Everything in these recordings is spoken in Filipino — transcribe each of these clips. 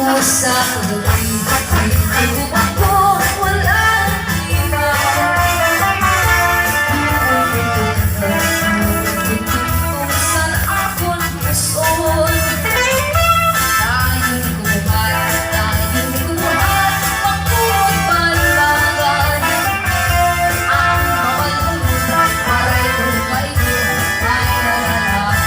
Sa gabi, ito ako walang iba. Kung saan ako'y gustoon, dahil kumuhat, ako'y paliwanag. Ang mapalunod, paray kong kayo ay nalalaman.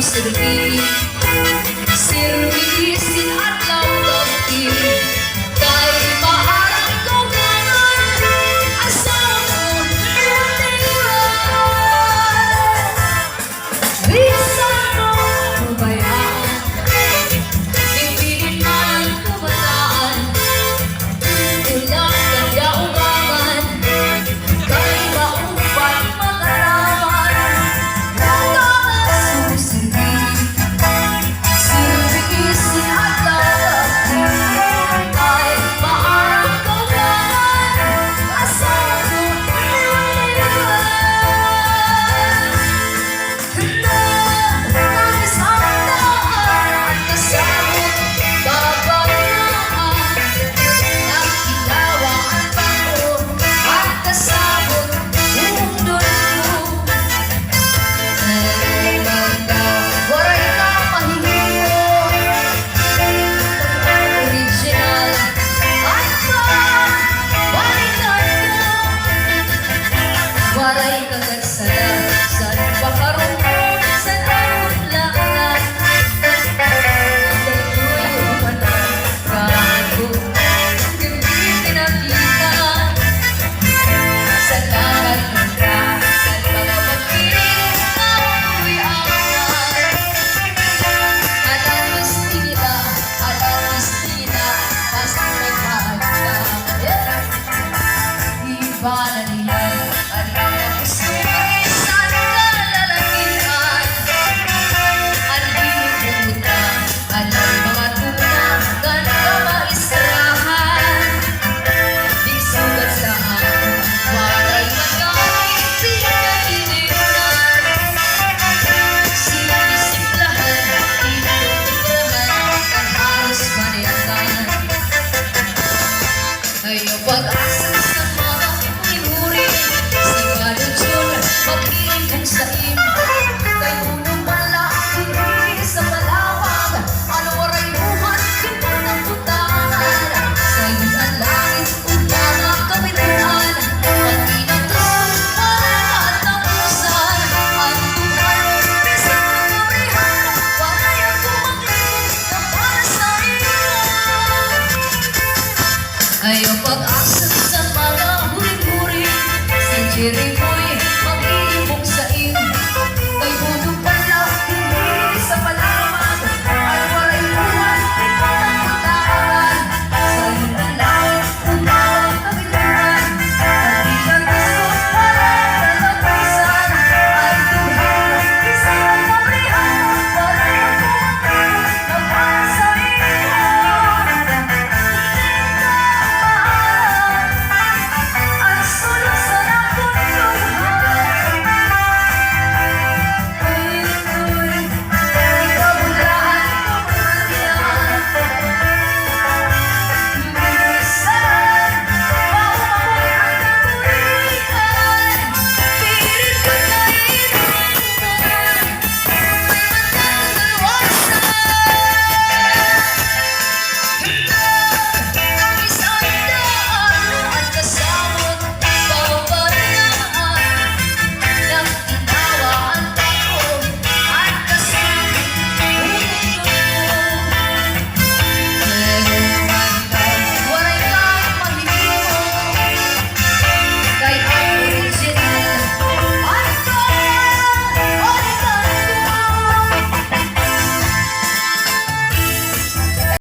Sa gabi, sirwisin at lamdamin, kay maharap ko naman asawa mo natiwan. Bisan mo pabayaan, ipilit man ang kabataan, ulang kanya-umangan, kay maupat magalaman. Waray kagagsala, saan pakarong, saan ang lahat. Dagdo'y umanan, bago, hindi pinakita. Sa lahat ng saan mga pag-ibig, ako'y angat. Alam gusto kita, basta nagkakita. Iba na nila, pag